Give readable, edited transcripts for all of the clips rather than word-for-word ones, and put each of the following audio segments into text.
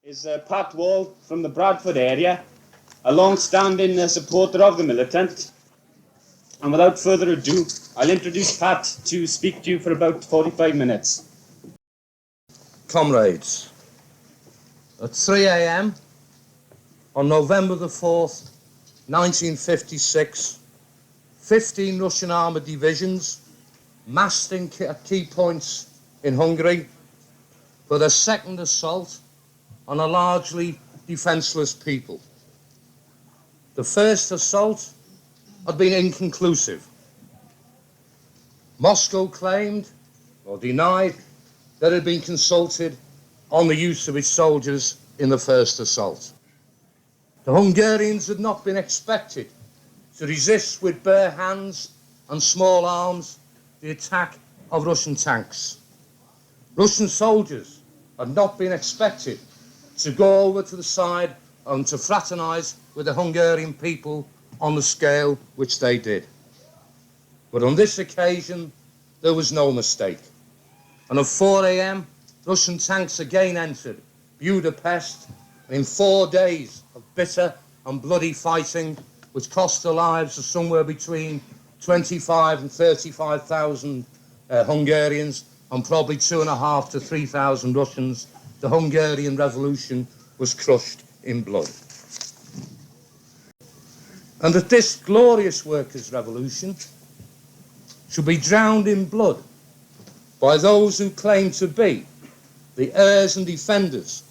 is Pat Wall from the Bradford area, a long-standing supporter of the Militant. And without further ado, I'll introduce Pat to speak to you for about 45 minutes. Comrades, at 3 a.m. on November the 4th, 1956, 15 Russian armoured divisions massed at key points in Hungary for their second assault on a largely defenceless people. The first assault had been inconclusive. Moscow claimed or denied that it had been consulted on the use of its soldiers in the first assault. The Hungarians had not been expected to resist with bare hands and small arms the attack of Russian tanks. Russian soldiers had not been expected to go over to the side and to fraternise with the Hungarian people on the scale which they did. But on this occasion, there was no mistake. And at 4 a.m, Russian tanks again entered Budapest, and in 4 days of bitter and bloody fighting, which cost the lives of somewhere between 25 and 35,000 Hungarians and probably 2,500 to 3,000 Russians, the Hungarian Revolution was crushed in blood. And that this glorious workers' revolution should be drowned in blood by those who claim to be the heirs and defenders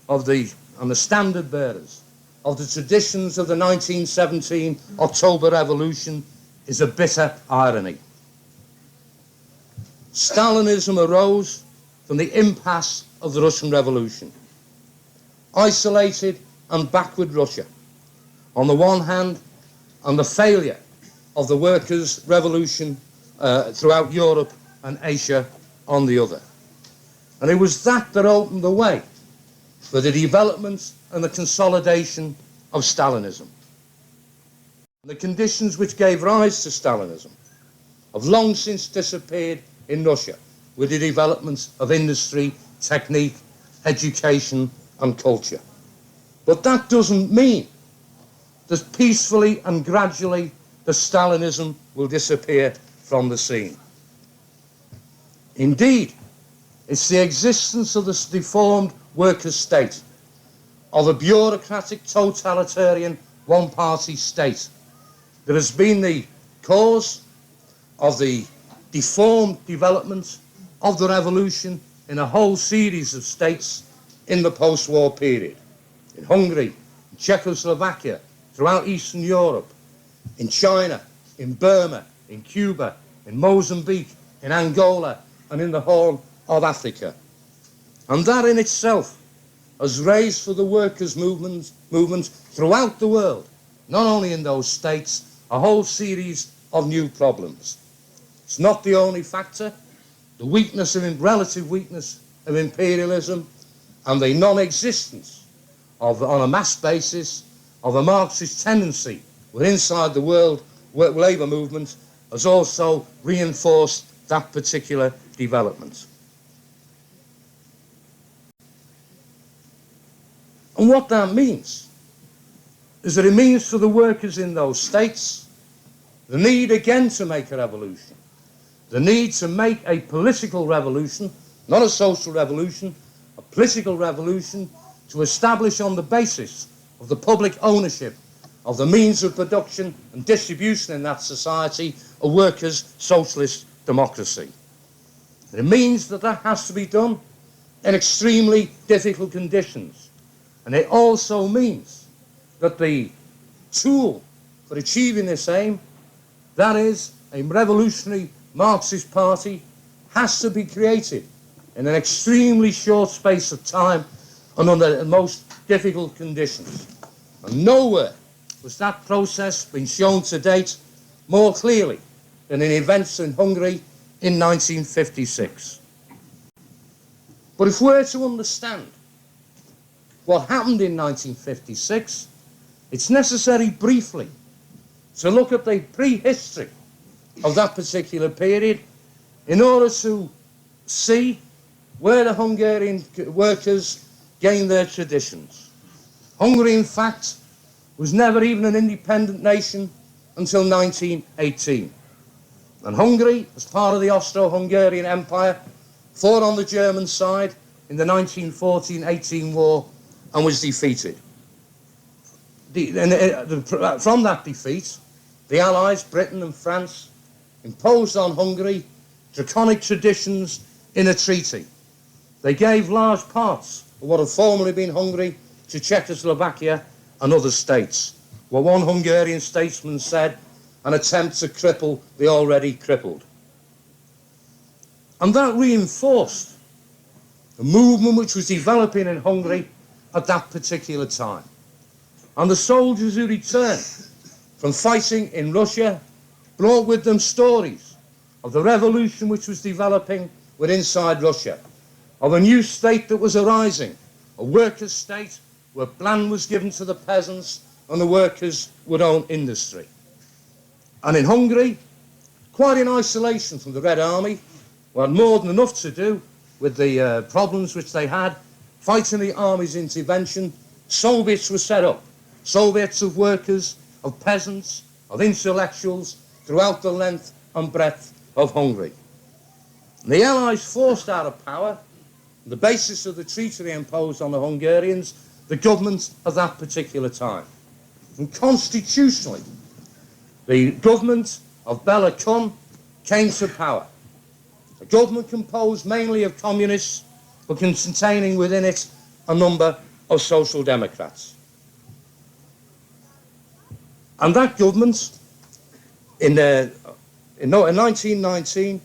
of and the standard bearers of the traditions of the 1917 October Revolution is a bitter irony. Stalinism arose from the impasse of the Russian Revolution. Isolated and backward Russia, on the one hand, and the failure of the workers' revolution throughout Europe and Asia on the other. And it was that opened the way for the development and the consolidation of Stalinism. The conditions which gave rise to Stalinism have long since disappeared in Russia with the development of industry, technique, education and culture. But that doesn't mean that peacefully and gradually the Stalinism will disappear from the scene. Indeed, it's the existence of this deformed workers' state, of a bureaucratic, totalitarian, one-party state, that has been the cause of the deformed development of the revolution in a whole series of states in the post-war period. In Hungary, in Czechoslovakia, throughout Eastern Europe, in China, in Burma, in Cuba, in Mozambique, in Angola, and in the Horn of Africa. And that in itself has raised for the workers' movement throughout the world, not only in those states, a whole series of new problems. It's not the only factor. The relative weakness of imperialism and the non-existence on a mass basis of a Marxist tendency inside the world labour movement has also reinforced that particular development. And what that means is that it means for the workers in those states the need again to make a revolution, the need to make a political revolution, not a social revolution, a political revolution to establish on the basis of the public ownership of the means of production and distribution in that society a workers' socialist democracy. And it means that has to be done in extremely difficult conditions. And it also means that the tool for achieving this aim, that is, a revolutionary Marxist party, has to be created in an extremely short space of time and under the most difficult conditions. And nowhere was that process been shown to date more clearly than in events in Hungary in 1956. But if we're to understand what happened in 1956, it's necessary briefly to look at the prehistory of that particular period in order to see where the Hungarian workers gained their traditions. Hungary, in fact, was never even an independent nation until 1918. And Hungary, as part of the Austro-Hungarian Empire, fought on the German side in the 1914-18 war and was defeated. From that defeat, the Allies, Britain and France, imposed on Hungary draconic traditions in a treaty. They gave large parts of what had formerly been Hungary to Czechoslovakia and other states. What one Hungarian statesman said, an attempt to cripple the already crippled. And that reinforced the movement which was developing in Hungary at that particular time. And the soldiers who returned from fighting in Russia brought with them stories of the revolution which was developing within inside Russia, of a new state that was arising, a workers' state where land was given to the peasants and the workers would own industry. And in Hungary, quite in isolation from the Red Army, who had more than enough to do with the problems which they had, fighting the army's intervention, Soviets were set up. Soviets of workers, of peasants, of intellectuals throughout the length and breadth of Hungary. And the Allies forced out of power, on the basis of the treaty they imposed on the Hungarians, the government of that particular time. And constitutionally, the government of Bela Kun came to power. A government composed mainly of communists, but containing within it a number of social democrats. And that government, in 1919,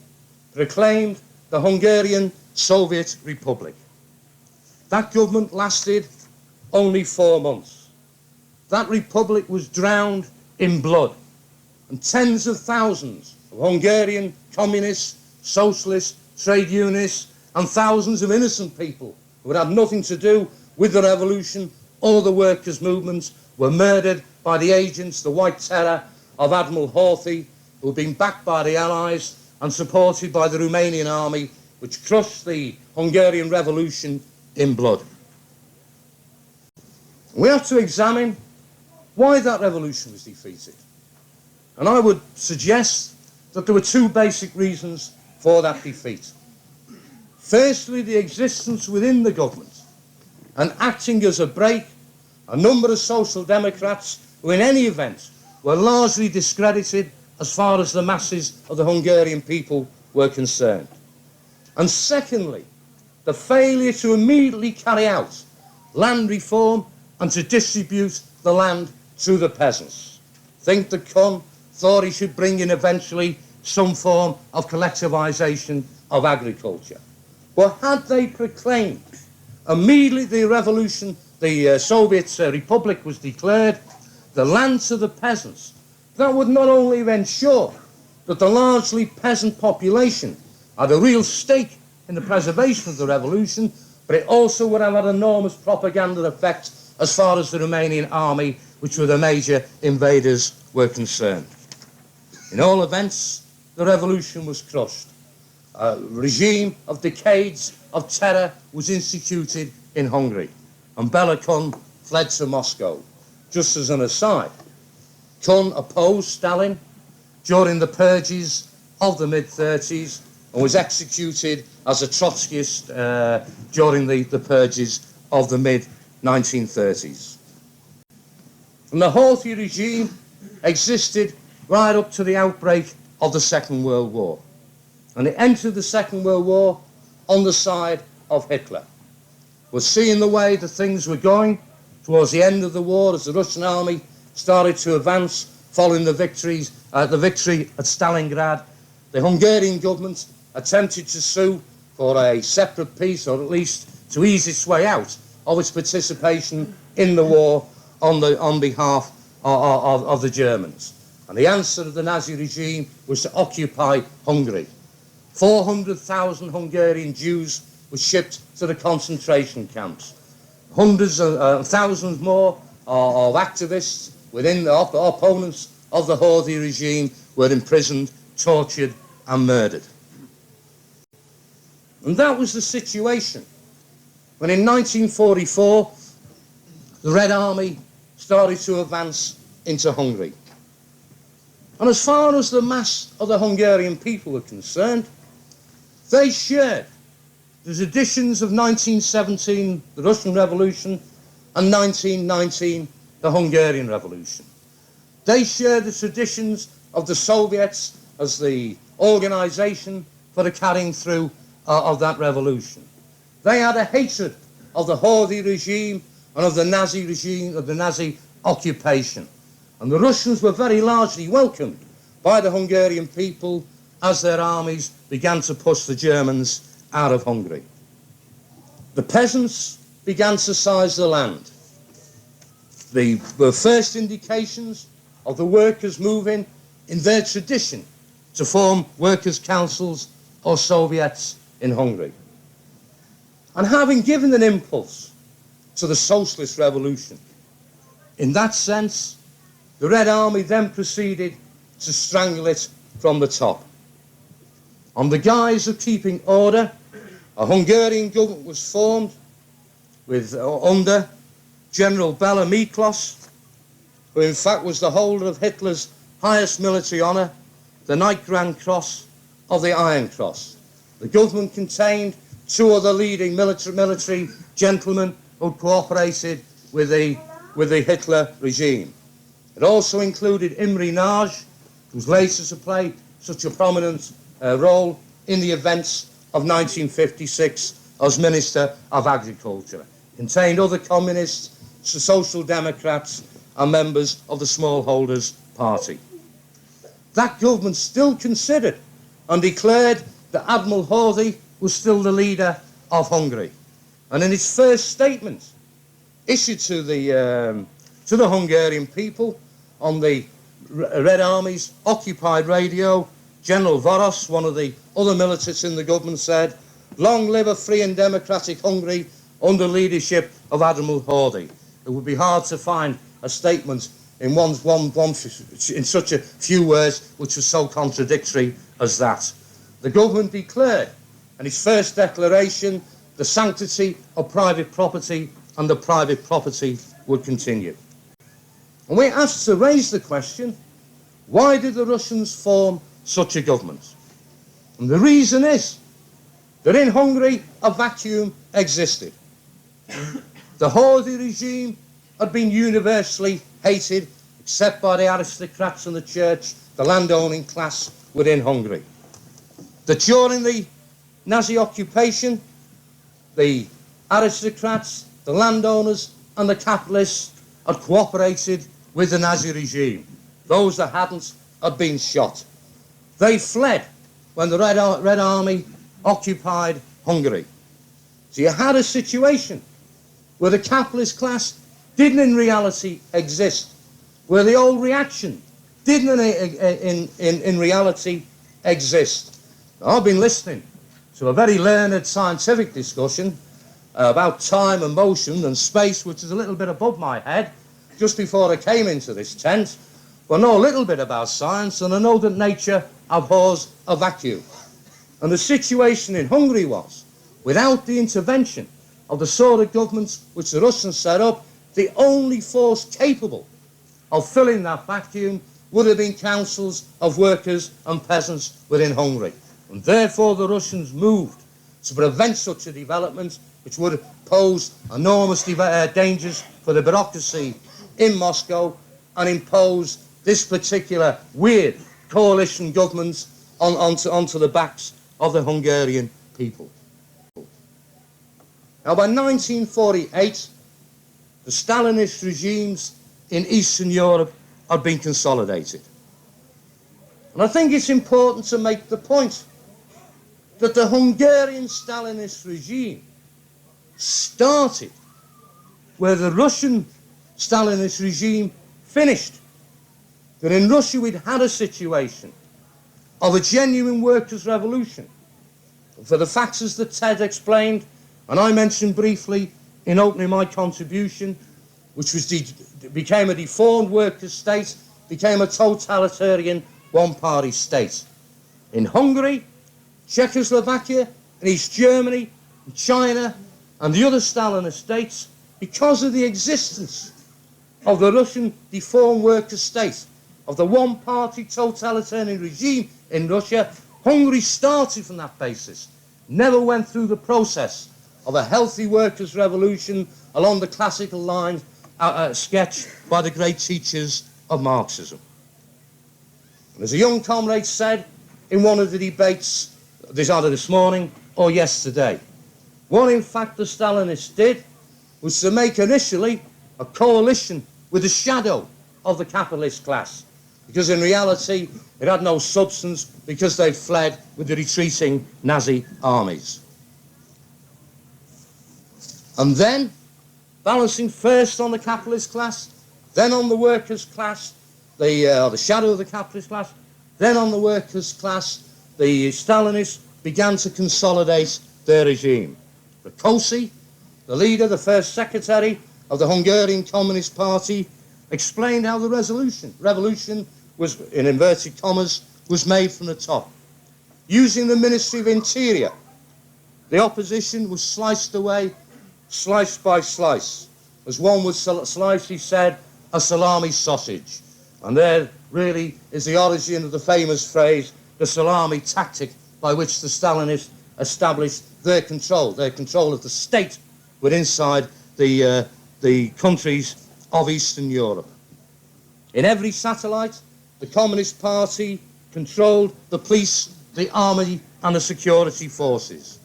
proclaimed the Hungarian Soviet Republic. That government lasted only 4 months. That republic was drowned in blood, and tens of thousands of Hungarian communists, socialists, trade unionists, and thousands of innocent people who had nothing to do with the revolution or the workers' movement were murdered by the agents, the White Terror of Admiral Horthy, who had been backed by the Allies and supported by the Romanian army, which crushed the Hungarian Revolution in blood. We have to examine why that revolution was defeated. And I would suggest that there were two basic reasons for that defeat. Firstly, the existence within the government, and acting as a brake, a number of social democrats who in any event were largely discredited as far as the masses of the Hungarian people were concerned. And secondly, the failure to immediately carry out land reform and to distribute the land to the peasants. Think that Kun thought he should bring in eventually some form of collectivization of agriculture. But had they proclaimed immediately the revolution, the Soviet Republic was declared, the land to the peasants, that would not only ensure that the largely peasant population had a real stake in the preservation of the revolution, but it also would have had enormous propaganda effect as far as the Romanian army, which were the major invaders, were concerned. In all events, the revolution was crushed. A regime of decades of terror was instituted in Hungary, and Bela Kun fled to Moscow. Just as an aside, Kun opposed Stalin during the purges of the mid-30s and was executed as a Trotskyist during the purges of the mid-1930s. And the Horthy regime existed right up to the outbreak of the Second World War. And it entered the Second World War on the side of Hitler. We're seeing the way that things were going towards the end of the war as the Russian army started to advance following the victory at Stalingrad. The Hungarian government attempted to sue for a separate peace, or at least to ease its way out of its participation in the war on behalf of the Germans. And the answer of the Nazi regime was to occupy Hungary. 400,000 Hungarian Jews were shipped to the concentration camps. Hundreds of thousands more of activists within the opponents of the Horthy regime were imprisoned, tortured and murdered. And that was the situation when in 1944 the Red Army started to advance into Hungary. And as far as the mass of the Hungarian people were concerned, they shared the traditions of 1917, the Russian Revolution, and 1919, the Hungarian Revolution. They shared the traditions of the Soviets as the organisation for the carrying through of that revolution. They had a hatred of the Horde regime and of the Nazi regime, of the Nazi occupation. And the Russians were very largely welcomed by the Hungarian people as their armies began to push the Germans out of Hungary. The peasants began to seize the land. There were first indications of the workers moving in their tradition to form workers' councils or Soviets in Hungary. And having given an impulse to the socialist revolution, in that sense, the Red Army then proceeded to strangle it from the top. On the guise of keeping order, a Hungarian government was formed with under General Bela Miklos, who in fact was the holder of Hitler's highest military honour, the Knight Grand Cross of the Iron Cross. The government contained two other leading military gentlemen who cooperated with the Hitler regime. It also included Imre Nagy, who was later to play such a prominent role in the events of 1956 as Minister of Agriculture. It contained other communists, social democrats and members of the Smallholders Party. That government still considered and declared that Admiral Horde was still the leader of Hungary. And in its first statement issued to the Hungarian people on the Red Army's occupied radio, General Voros, one of the other militants in the government, said, "Long live a free and democratic Hungary under leadership of Admiral Horde." It would be hard to find a statement in in such a few words which was so contradictory as that. The government declared in its first declaration the sanctity of private property, and the private property would continue. And we're asked to raise the question, why did the Russians form such a government? And the reason is that in Hungary a vacuum existed. The Horde regime had been universally hated, except by the aristocrats and the church, the landowning class within Hungary. That during the Nazi occupation, the aristocrats, the landowners and the capitalists had cooperated with the Nazi regime. Those that hadn't had been shot. They fled when the Red Army occupied Hungary. So you had a situation where the capitalist class didn't in reality exist, where the old reaction didn't in reality exist. Now, I've been listening to a very learned scientific discussion about time and motion and space, which is a little bit above my head, just before I came into this tent. But I know a little bit about science, and I know that nature abhors a vacuum. And the situation in Hungary was, without the intervention of the sort of governments which the Russians set up, the only force capable of filling that vacuum would have been councils of workers and peasants within Hungary. And therefore the Russians moved to prevent such a development, which would pose enormous dangers for the bureaucracy in Moscow, and impose this particular weird coalition government onto the backs of the Hungarian people. Now, by 1948, the Stalinist regimes in Eastern Europe had been consolidated. And I think it's important to make the point that the Hungarian Stalinist regime started where the Russian Stalinist regime finished. That in Russia we'd had a situation of a genuine workers' revolution for the factors that Ted explained and I mentioned briefly in opening my contribution, which was became a deformed workers' state, became a totalitarian one-party state. In Hungary, Czechoslovakia, and East Germany, and China, and the other Stalinist states, because of the existence of the Russian deformed worker state, of the one-party totalitarian regime in Russia, Hungary started from that basis, never went through the process of a healthy workers' revolution along the classical lines sketched by the great teachers of Marxism. And as a young comrade said in one of the debates, either this morning or yesterday, what in fact the Stalinists did was to make initially a coalition with the shadow of the capitalist class, because in reality it had no substance, because they fled with the retreating Nazi armies. And then, balancing first on the capitalist class, then on the workers' class, the shadow of the capitalist class, then on the workers' class, the Stalinists began to consolidate their regime. Rákosi, the leader, the first secretary of the Hungarian Communist Party, explained how the revolution was, in inverted commas, was made from the top. Using the Ministry of Interior, the opposition was sliced away, slice by slice. As one would slice, he said, a salami sausage. And there really is the origin of the famous phrase, the salami tactic, by which the Stalinists established their control of the state within inside the countries of Eastern Europe. In every satellite, the Communist Party controlled the police, the army and the security forces.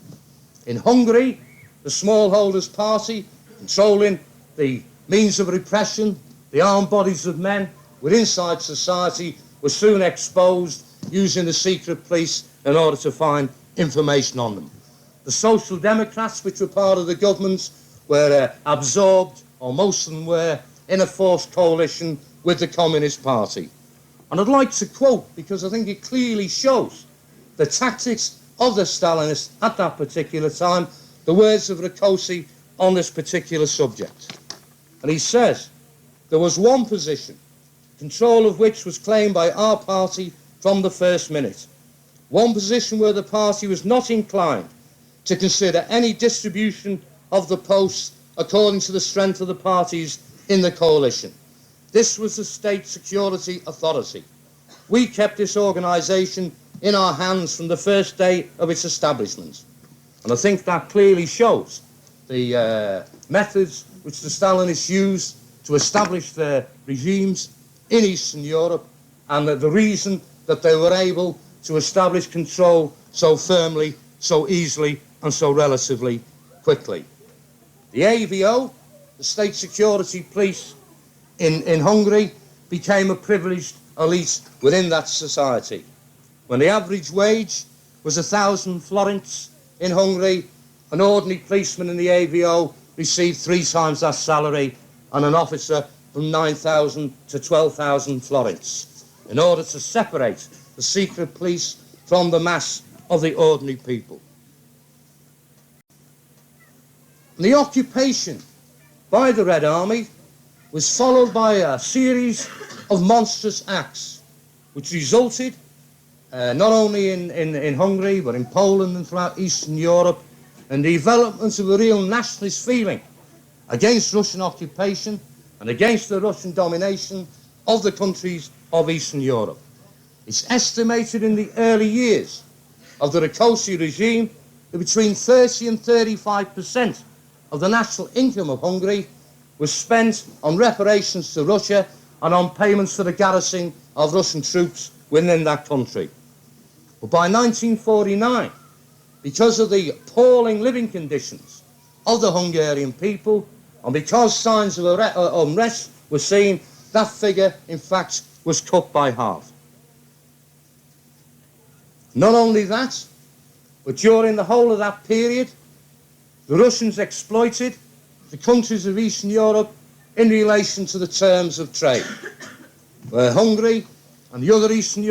In Hungary, the smallholders' party, controlling the means of repression, the armed bodies of men within inside society, were soon exposed using the secret police in order to find information on them. The Social Democrats, which were part of the government, were absorbed, or most of them were, in a forced coalition with the Communist Party. And I'd like to quote, because I think it clearly shows the tactics of the Stalinists at that particular time, the words of Rákosi on this particular subject. And he says, there was one position, control of which was claimed by our party from the first minute. One position where the party was not inclined to consider any distribution of the posts according to the strength of the parties in the coalition. This was the State Security Authority. We kept this organisation in our hands from the first day of its establishment. And I think that clearly shows the methods which the Stalinists used to establish their regimes in Eastern Europe, and the reason that they were able to establish control so firmly, so easily, and so relatively quickly. The AVO, the State Security Police in Hungary, became a privileged elite within that society. When the average wage was 1,000 florins in Hungary, an ordinary policeman in the AVO received 3 times that salary, and an officer from 9,000 to 12,000 florins, in order to separate the secret police from the mass of the ordinary people. The occupation by the Red Army was followed by a series of monstrous acts, which resulted not only in Hungary, but in Poland and throughout Eastern Europe, in the development of a real nationalist feeling against Russian occupation and against the Russian domination of the countries of Eastern Europe. It's estimated in the early years of the Rákosi regime that between 30 and 35% of the national income of Hungary was spent on reparations to Russia and on payments for the garrison of Russian troops within that country. But by 1949, because of the appalling living conditions of the Hungarian people, and because signs of unrest were seen, that figure, in fact, was cut by half. Not only that, but during the whole of that period, the Russians exploited the countries of Eastern Europe in relation to the terms of trade, where Hungary and the other Eastern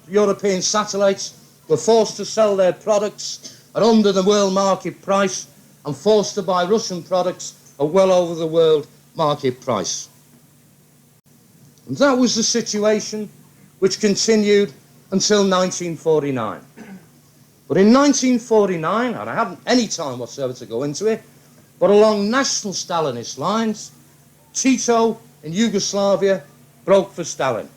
European satellites were forced to sell their products at under the world market price and forced to buy Russian products at well over the world market price. And that was the situation which continued until 1949. But in 1949, and I haven't any time whatsoever to go into it, but but along national Stalinist lines. Tito in Yugoslavia broke for Stalin,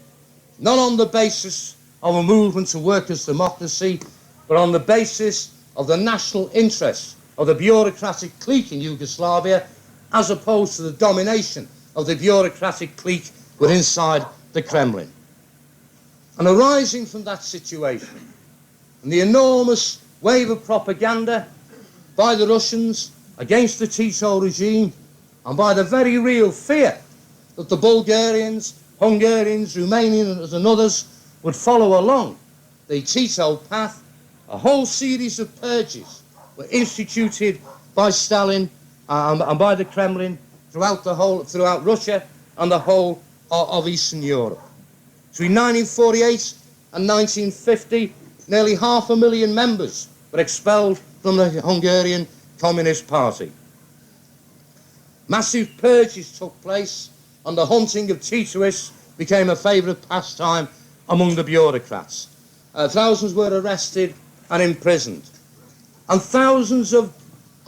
not on the basis of a movement to workers' democracy, but on the basis of the national interests of the bureaucratic clique in Yugoslavia, as opposed to the domination of the bureaucratic clique within inside the Kremlin. And arising from that situation, and the enormous wave of propaganda by the Russians against the Tito regime, and by the very real fear that the Bulgarians, Hungarians, Romanians and others would follow along the Tito path, a whole series of purges were instituted by Stalin and by the Kremlin throughout Russia and the whole of Eastern Europe. Between 1948 and 1950, nearly 500,000 members were expelled from the Hungarian Communist Party. Massive purges took place, and the hunting of Titoists became a favourite pastime among the bureaucrats. Thousands were arrested and imprisoned. And thousands of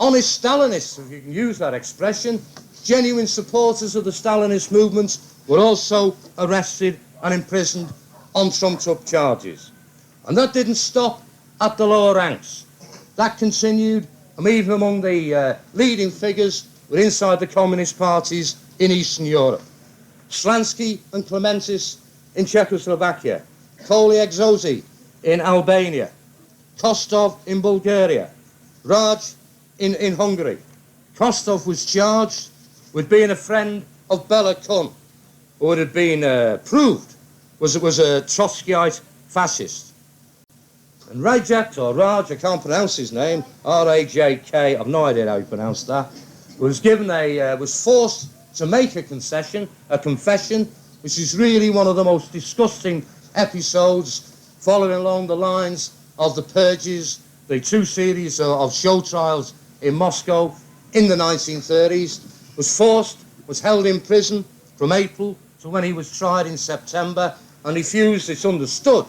honest Stalinists, if you can use that expression, genuine supporters of the Stalinist movement, were also arrested and imprisoned on trumped-up charges. And that didn't stop at the lower ranks. That continued, and even among the leading figures were inside the communist parties in Eastern Europe. Slansky and Clementis in Czechoslovakia, Koliek in Albania, Kostov in Bulgaria, Raj in Hungary. Kostov was charged with being a friend of Bela Kun, who had been proved was a Trotskyite fascist. And Rajak, or Raj, I can't pronounce his name, R-A-J-K, I've no idea how you pronounce that, was forced to make a confession, which is really one of the most disgusting episodes following along the lines of the purges, the two series of show trials in Moscow in the 1930s, was held in prison from April to when he was tried in September, and refused, it's understood,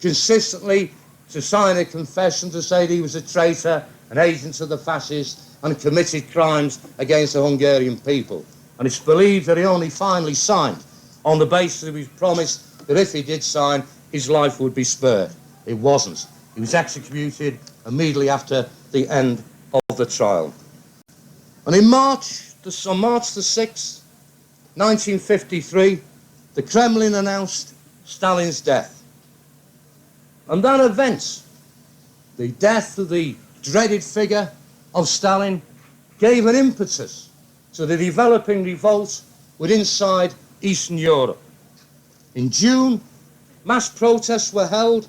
consistently to sign a confession to say that he was a traitor, an agent of the fascists, and committed crimes against the Hungarian people. And it's believed that he only finally signed on the basis of his promise that if he did sign, his life would be spared. It wasn't. He was executed immediately after the end of the trial. And on March the 6th, 1953, the Kremlin announced Stalin's death. And that event, the death of the dreaded figure of Stalin, gave an impetus to the developing revolt within inside Eastern Europe. In June, mass protests were held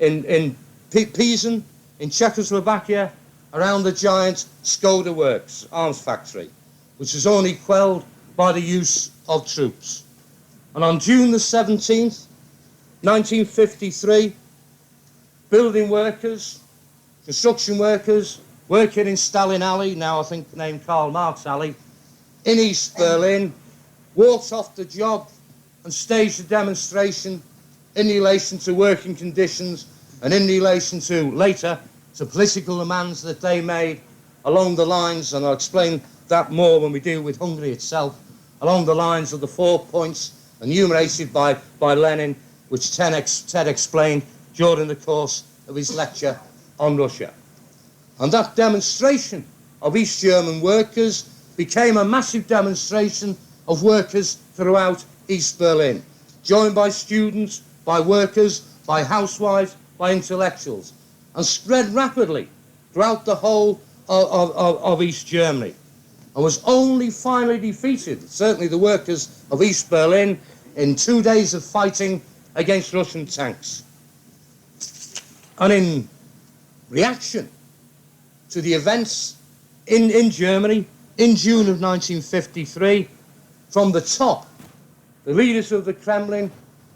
in Pisen, in Czechoslovakia, around the giant Skoda works, arms factory, which was only quelled by the use of troops. And on June the 17th, 1953, building workers, construction workers, working in Stalin Alley, now I think named Karl Marx Alley, in East Berlin, walked off the job and staged a demonstration in relation to working conditions and in relation to, later, to political demands that they made along the lines, and I'll explain that more when we deal with Hungary itself, along the lines of the 4 points enumerated by Lenin, which Ted explained during the course of his lecture on Russia. And that demonstration of East German workers became a massive demonstration of workers throughout East Berlin, joined by students, by workers, by housewives, by intellectuals, and spread rapidly throughout the whole of East Germany, and was only finally defeated, certainly the workers of East Berlin, in 2 days of fighting against Russian tanks. And in reaction to the events in Germany in June of 1953, from the top, the leaders of the Kremlin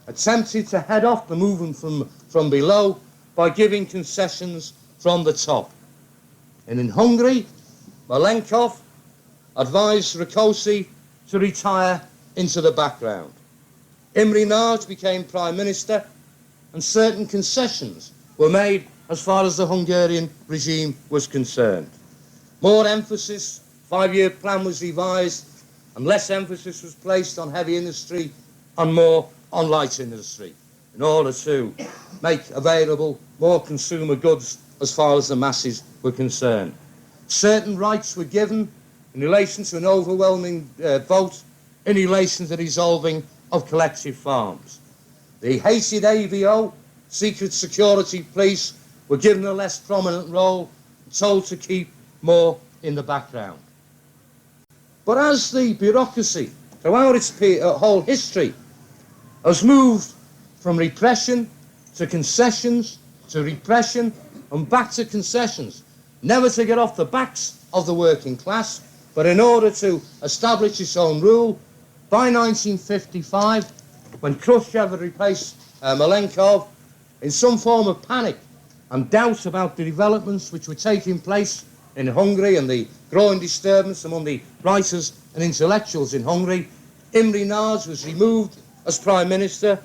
attempted to head off the movement from below by giving concessions from the top. And in Hungary, Malenkov advised Rákosi to retire into the background. Imre Nagy became Prime Minister, and certain concessions were made as far as the Hungarian regime was concerned. More emphasis 5-year plan was revised, and less emphasis was placed on heavy industry and more on light industry in order to make available more consumer goods as far as the masses were concerned. Certain rights were given in relation to an overwhelming vote in relation to the dissolving of collective farms. The hated AVO, Secret Security Police, were given a less prominent role, told to keep more in the background. But as the bureaucracy, throughout its whole history, has moved from repression to concessions to repression and back to concessions, never to get off the backs of the working class, but in order to establish its own rule, by 1955, when Khrushchev had replaced Malenkov, in some form of panic and doubt about the developments which were taking place in Hungary and the growing disturbance among the writers and intellectuals in Hungary, Imre Nagy was removed as Prime Minister,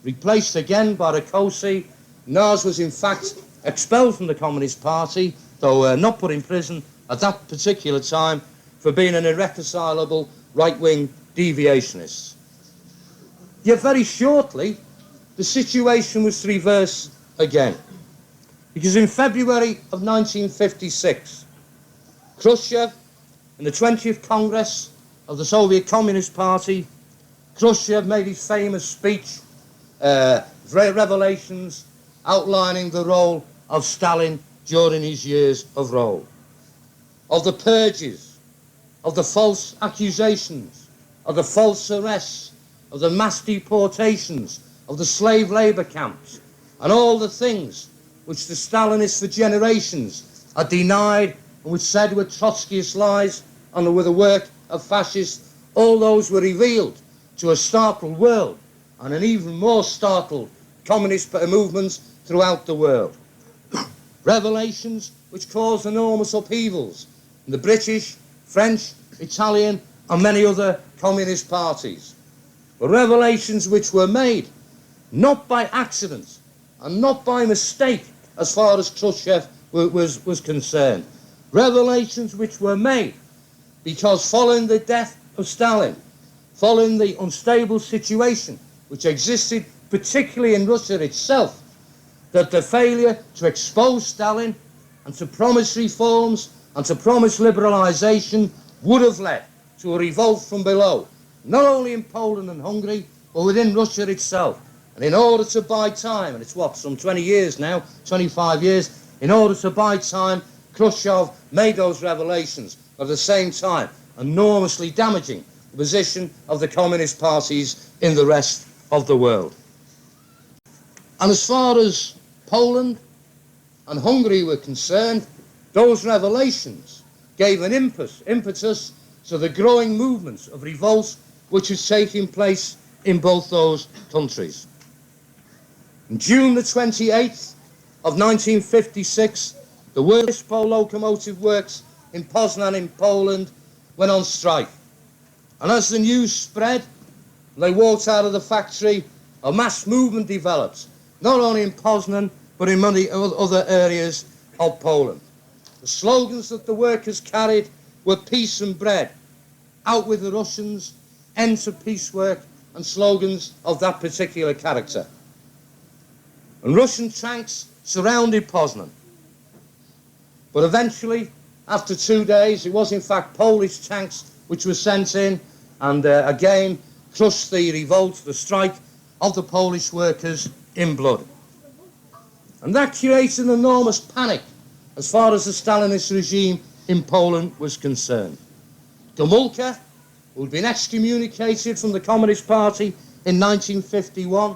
replaced again by Rákosi. Nagy was in fact expelled from the Communist Party, though not put in prison at that particular time for being an irreconcilable right-wing deviationist. Yet very shortly, the situation was to reverse again, because in February of 1956, Khrushchev, in the 20th Congress of the Soviet Communist Party, Khrushchev made his famous speech, Revelations, outlining the role of Stalin during his years of rule, of the purges, of the false accusations, of the false arrests, of the mass deportations, of the slave labour camps, and all the things which the Stalinists for generations had denied and which said were Trotskyist lies and were the work of fascists. All those were revealed to a startled world and an even more startled communist movements throughout the world. Revelations which caused enormous upheavals in the British, French, Italian and many other communist parties. But revelations which were made not by accident and not by mistake as far as Khrushchev was concerned. Revelations which were made because following the death of Stalin, following the unstable situation which existed particularly in Russia itself, that the failure to expose Stalin and to promise reforms and to promise liberalization would have led to a revolt from below, not only in Poland and Hungary, but within Russia itself. And in order to buy time, and it's what, some 20 years now, 25 years, in order to buy time, Khrushchev made those revelations, but at the same time enormously damaging the position of the communist parties in the rest of the world. And as far as Poland and Hungary were concerned, those revelations gave an impetus to the growing movements of revolt which is taking place in both those countries. On June the 28th of 1956, the Wyspo locomotive works in Poznan in Poland went on strike. And as the news spread, they walked out of the factory, a mass movement developed, not only in Poznan, but in many other areas of Poland. The slogans that the workers carried were peace and bread, out with the Russians, end to piecework, and slogans of that particular character. And Russian tanks surrounded Poznan. But eventually, after 2 days, it was in fact Polish tanks which were sent in and again crushed the revolt, the strike of the Polish workers in blood. And that created an enormous panic as far as the Stalinist regime in Poland was concerned. Gomulka, who had been excommunicated from the Communist Party in 1951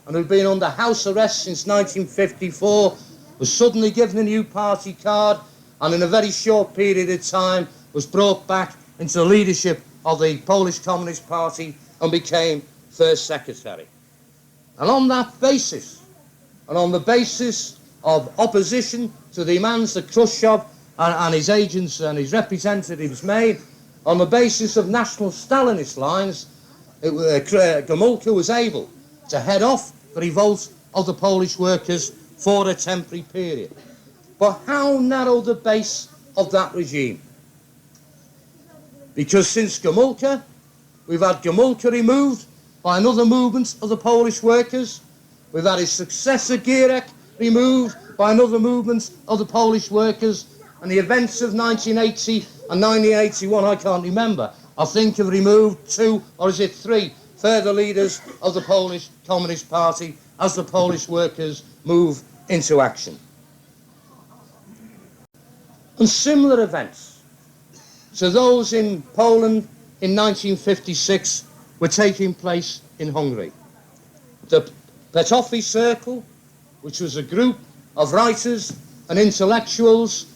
and had been under house arrest since 1954, was suddenly given a new party card and in a very short period of time was brought back into the leadership of the Polish Communist Party and became First Secretary. And on that basis, and on the basis of opposition to the demands that Khrushchev and his agents and his representatives made, on the basis of national Stalinist lines, Gomulka was able to head off the revolt of the Polish workers for a temporary period. But how narrow the base of that regime? Because since Gomulka, we've had Gomulka removed by another movement of the Polish workers. We've had his successor Gierek removed by another movement of the Polish workers. And the events of 1980 and 1981, I can't remember, I think have removed 2 or is it 3 further leaders of the Polish Communist Party as the Polish workers move into action. And similar events to those in Poland in 1956 were taking place in Hungary. The Petoffi Circle, which was a group of writers and intellectuals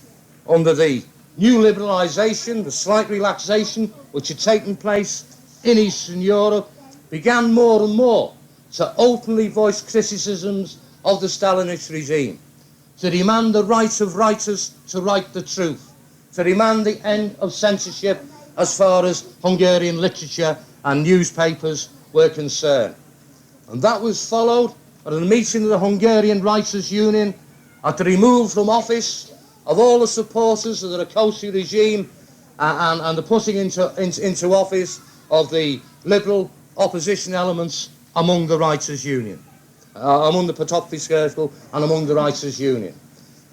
under the new liberalization, the slight relaxation which had taken place in Eastern Europe, began more and more to openly voice criticisms of the Stalinist regime, to demand the right of writers to write the truth, to demand the end of censorship as far as Hungarian literature and newspapers were concerned. And that was followed at a meeting of the Hungarian Writers' Union at the removal from office of all the supporters of the Rákosi regime and the putting into office of the liberal opposition elements among the Writers' Union, among the Petoffi Circle and among the Writers' Union.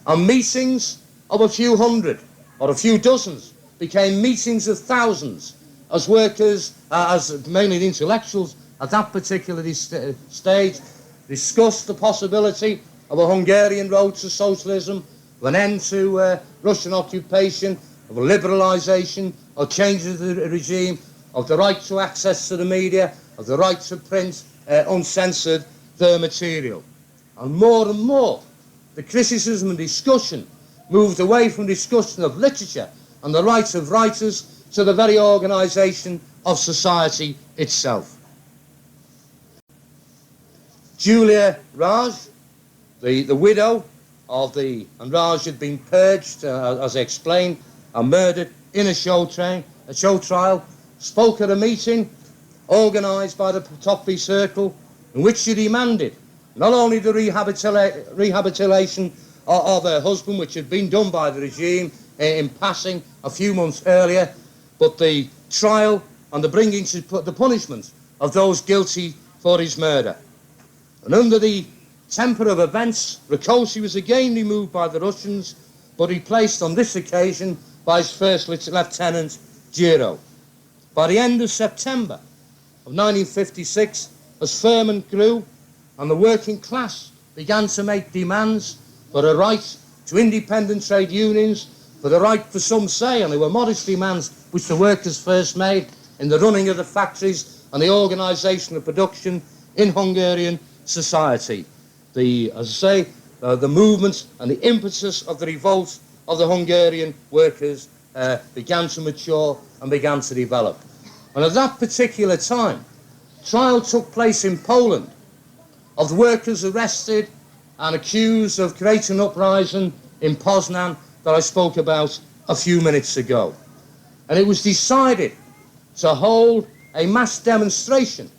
And meetings of a few hundred or a few dozens became meetings of thousands as workers, as mainly the intellectuals at that particular stage, discussed the possibility of a Hungarian road to socialism, of an end to Russian occupation, of a liberalization, of changes to the regime, of the right to access to the media, of the right to print uncensored their material. And more, the criticism and discussion moved away from discussion of literature and the rights of writers to the very organisation of society itself. Julia Raj, the widow of and Raj had been purged, as I explained, and murdered in a show trial, spoke at a meeting organised by the Petoffi Circle in which she demanded not only the rehabilitation of her husband, which had been done by the regime in passing a few months earlier, but the trial and the bringing to the punishment of those guilty for his murder. And under the temper of events, Rákosi was again removed by the Russians, but replaced on this occasion by his first lieutenant, Giro. By the end of September of 1956, as ferment grew and the working class began to make demands for a right to independent trade unions, for the right for some say, and they were modest demands which the workers first made in the running of the factories and the organisation of production in Hungarian society. The movement and the impetus of the revolt of the Hungarian workers began to mature and began to develop. And at that particular time, trial took place in Poland of the workers arrested and accused of creating an uprising in Poznan that I spoke about a few minutes ago. And it was decided to hold a mass demonstration,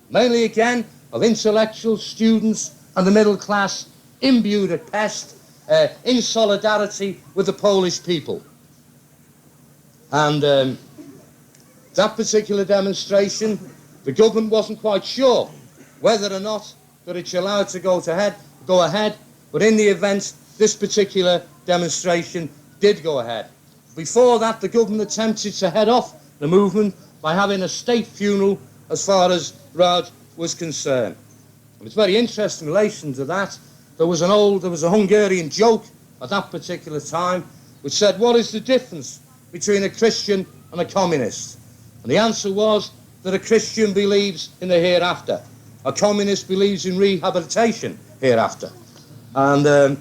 mainly again of intellectuals, students and the middle class, imbued at Pest, in solidarity with the Polish people. And that particular demonstration, the government wasn't quite sure whether or not that it's allowed to go ahead, but in the event, this particular demonstration did go ahead. Before that, the government attempted to head off the movement by having a state funeral as far as Raj was concerned. And it's very interesting in relation to that. There was a Hungarian joke at that particular time which said, what is the difference between a Christian and a communist? And the answer was that a Christian believes in the hereafter. A communist believes in rehabilitation hereafter. And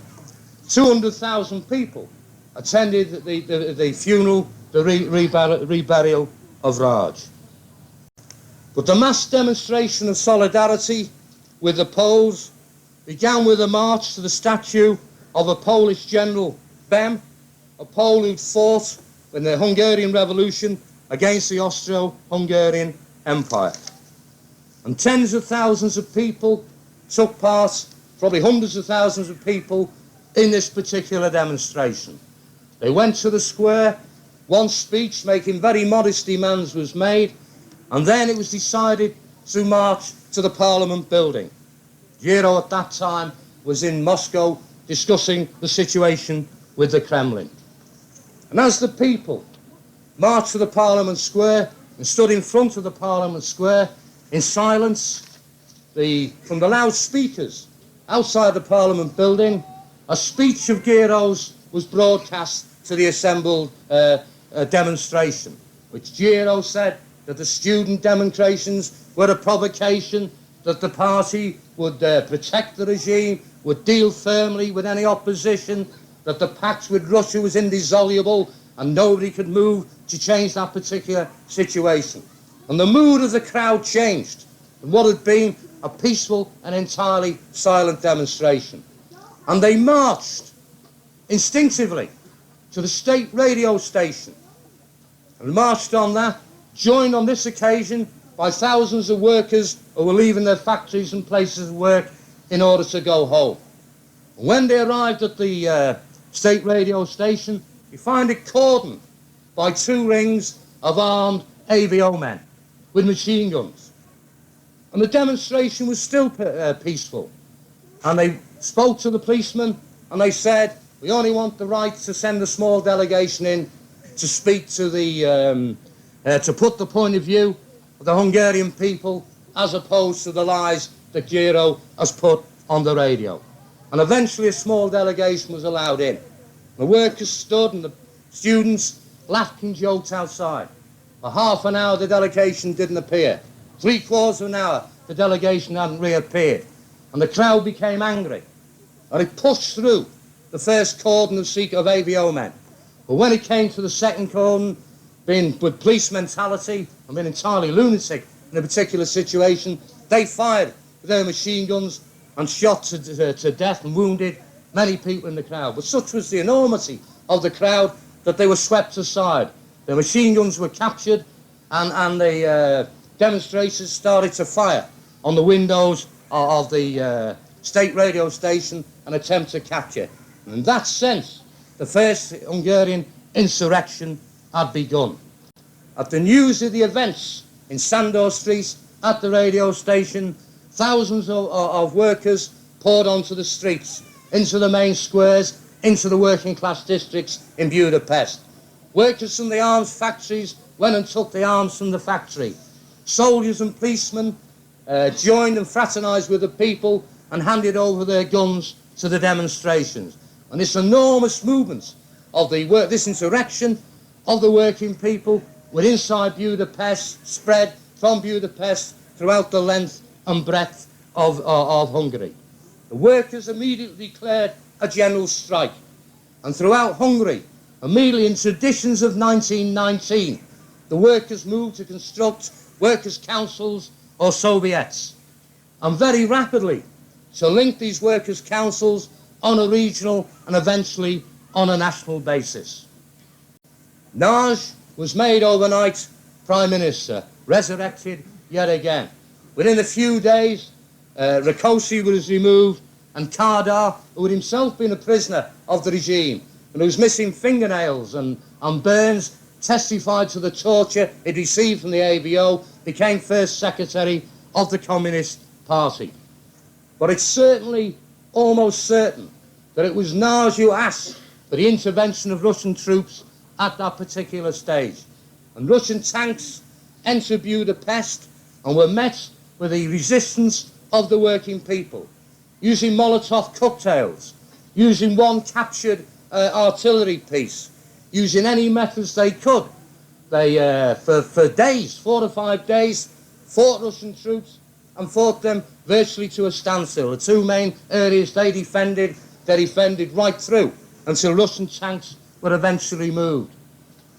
200,000 people attended the funeral, the reburial of Raj. But the mass demonstration of solidarity with the Poles began with a march to the statue of a Polish general, Bem, a Pole who fought in the Hungarian Revolution against the Austro-Hungarian Empire. And tens of thousands of people took part, probably hundreds of thousands of people, in this particular demonstration. They went to the square One speech making very modest demands was made, and then it was decided to march to the Parliament building. Gero at that time was in Moscow discussing the situation with the Kremlin. And as the people marched to the Parliament Square and stood in front of the Parliament Square in silence, from the loudspeakers outside the Parliament building, a speech of Gero's was broadcast to the assembled demonstration, which Gero said that the student demonstrations were a provocation, that the party would protect the regime, would deal firmly with any opposition, that the pact with Russia was indissoluble and nobody could move to change that particular situation. And the mood of the crowd changed from what had been a peaceful and entirely silent demonstration. And they marched instinctively to the state radio station and marched on that, joined on this occasion by thousands of workers who were leaving their factories and places of work in order to go home. And when they arrived at the state radio station, you find it cordoned by 2 rings of armed AVO men with machine guns. And the demonstration was still peaceful. And they spoke to the policemen and they said, we only want the right to send a small delegation in to speak to to put the point of view of the Hungarian people as opposed to the lies that Gero has put on the radio. And eventually a small delegation was allowed in. The workers stood and the students laughed and joked outside. For half an hour the delegation didn't appear. 3/4 of an hour the delegation hadn't reappeared. And the crowd became angry. And it pushed through the first cordon of AVO men. But when it came to the second cordon, being with police mentality and being entirely lunatic in a particular situation, they fired with their machine guns and shot to death and wounded many people in the crowd. But such was the enormity of the crowd that they were swept aside. The machine guns were captured and the demonstrators started to fire on the windows of the state radio station and attempt to capture. And in that sense, the first Hungarian insurrection had begun. At the news of the events in Sandor Street at the radio station, thousands of workers poured onto the streets, into the main squares, into the working class districts in Budapest. Workers from the arms factories went and took the arms from the factory. Soldiers and policemen joined and fraternised with the people and handed over their guns to the demonstrations. And this enormous movement of this insurrection of the working people were inside Budapest, spread from Budapest throughout the length and breadth of Hungary. The workers immediately declared a general strike. And throughout Hungary, immediately in traditions of 1919, the workers moved to construct workers' councils or Soviets. And very rapidly to link these workers' councils on a regional and eventually on a national basis. Nagy was made overnight Prime Minister, resurrected yet again. Within a few days, Rákosi was removed, and Kádár, who had himself been a prisoner of the regime and who was missing fingernails and burns, testified to the torture he'd received from the AVO, became first secretary of the Communist Party. But it's certainly almost certain that it was Nagy who asked for the intervention of Russian troops at that particular stage. And Russian tanks entered Budapest and were met with the resistance of the working people, using Molotov cocktails, using one captured artillery piece, using any methods they could. They, for days, 4 to 5 days, fought Russian troops and fought them virtually to a standstill. The 2 main areas they defended right through until Russian tanks were eventually moved.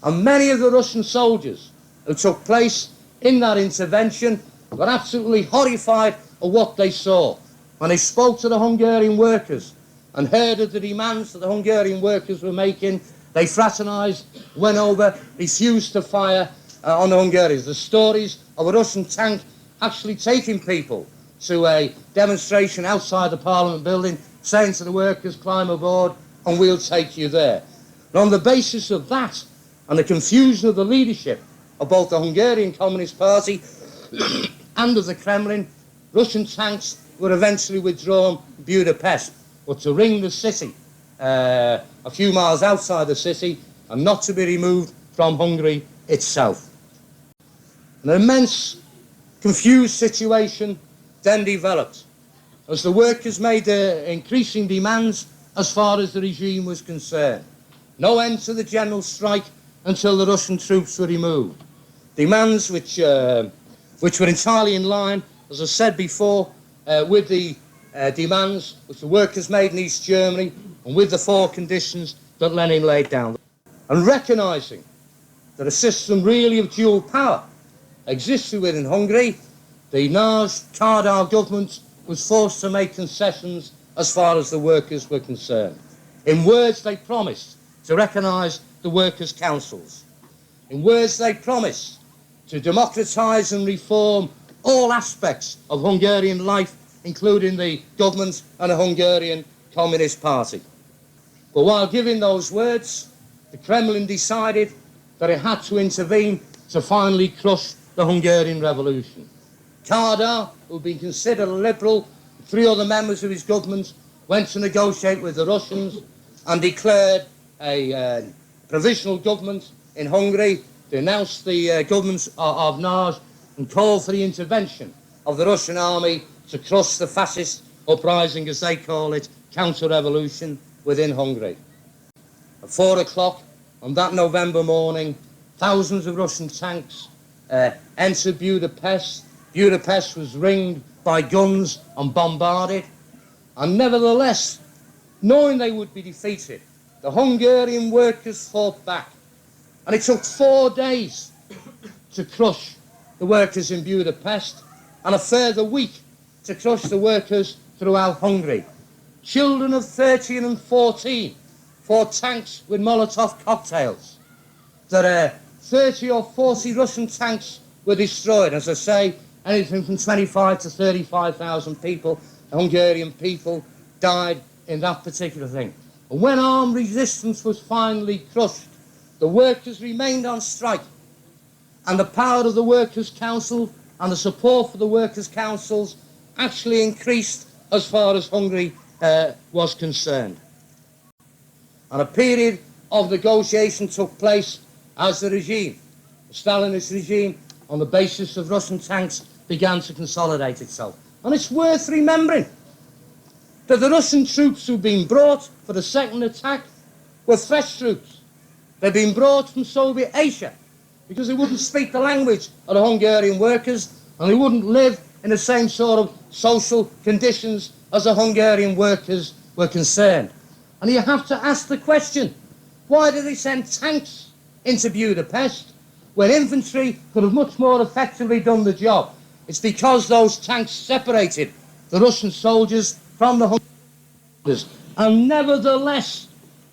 And many of the Russian soldiers who took place in that intervention were absolutely horrified at what they saw. When they spoke to the Hungarian workers and heard of the demands that the Hungarian workers were making, they fraternised, went over, refused to fire on the Hungarians. The stories of a Russian tank actually taking people to a demonstration outside the Parliament building, saying to the workers, climb aboard and we'll take you there. And on the basis of that, and the confusion of the leadership of both the Hungarian Communist Party and of the Kremlin, Russian tanks were eventually withdrawn to Budapest, but to ring the city a few miles outside the city and not to be removed from Hungary itself. An immense, confused situation then developed as the workers made their increasing demands as far as the regime was concerned. No end to the general strike until the Russian troops were removed. Demands which were entirely in line, as I said before, with the demands which the workers made in East Germany and with the four conditions that Lenin laid down. And recognising that a system really of dual power existed within Hungary, the Nász-Kádár government was forced to make concessions as far as the workers were concerned. In words, they promised to recognise the workers' councils. In words, they promised to democratise and reform all aspects of Hungarian life, including the government and the Hungarian Communist Party. But while giving those words, the Kremlin decided that it had to intervene to finally crush the Hungarian Revolution. Kádár, who had been considered a liberal, three other members of his government went to negotiate with the Russians and declared a provisional government in Hungary, denounced the government of Nász and called for the intervention of the Russian army to crush the fascist uprising, as they call it, counter-revolution within Hungary. At 4 o'clock on that November morning, thousands of Russian tanks entered Budapest. Budapest was ringed by guns and bombarded. And nevertheless, knowing they would be defeated, the Hungarian workers fought back. And it took 4 days to crush the workers in Budapest and a further week to crush the workers throughout Hungary. Children of 13 and 14 fought tanks with Molotov cocktails. That 30 or 40 Russian tanks were destroyed. As I say, anything from 25 to 35,000 people, Hungarian people, died in that particular thing. And when armed resistance was finally crushed, the workers remained on strike. And the power of the Workers' Council and the support for the Workers' Councils actually increased as far as Hungary was concerned. And a period of negotiation took place as the regime, the Stalinist regime, on the basis of Russian tanks, began to consolidate itself. And it's worth remembering that the Russian troops who'd been brought for the second attack were fresh troops. They'd been brought from Soviet Asia because they wouldn't speak the language of the Hungarian workers and they wouldn't live in the same sort of social conditions as the Hungarian workers were concerned. And you have to ask the question, why did they send tanks into Budapest when infantry could have much more effectively done the job? It's because those tanks separated the Russian soldiers from the Hungarians. And nevertheless,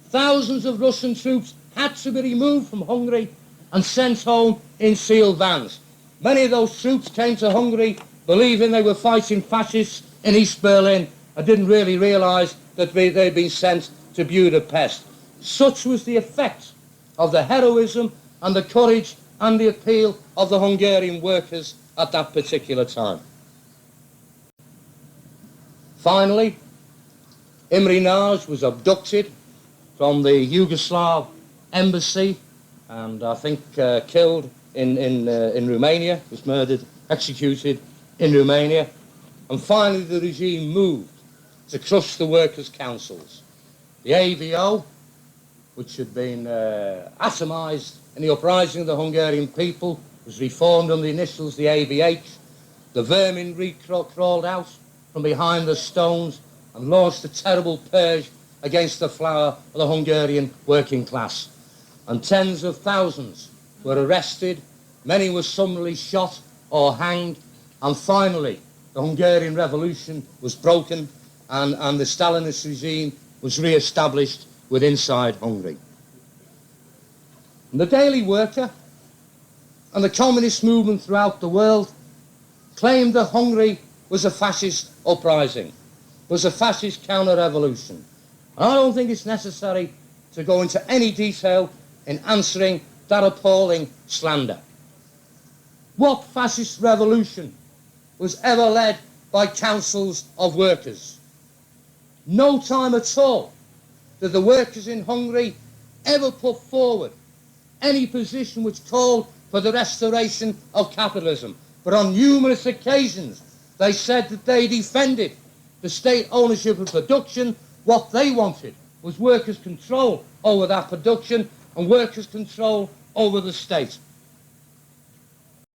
thousands of Russian troops had to be removed from Hungary and sent home in sealed vans. Many of those troops came to Hungary believing they were fighting fascists in East Berlin and didn't really realise that they'd been sent to Budapest. Such was the effect of the heroism and the courage and the appeal of the Hungarian workers at that particular time. Finally, Imre Nagy was abducted from the Yugoslav embassy and I think killed in Romania, was murdered, executed in Romania. And finally the regime moved to crush the workers' councils. The AVO, which had been atomised in the uprising of the Hungarian people, was reformed under the initials the AVH. The vermin crawled out from behind the stones and launched a terrible purge against the flower of the Hungarian working class. And tens of thousands were arrested, many were summarily shot or hanged, and finally the Hungarian Revolution was broken and the Stalinist regime was re-established inside Hungary. And the daily worker and the communist movement throughout the world claimed that Hungary was a fascist uprising, was a fascist counter-revolution. And I don't think it's necessary to go into any detail in answering that appalling slander. What fascist revolution was ever led by councils of workers? No time at all did the workers in Hungary ever put forward any position which called for the restoration of capitalism. But on numerous occasions they said that they defended the state ownership of production. What they wanted was workers' control over that production and workers' control over the state.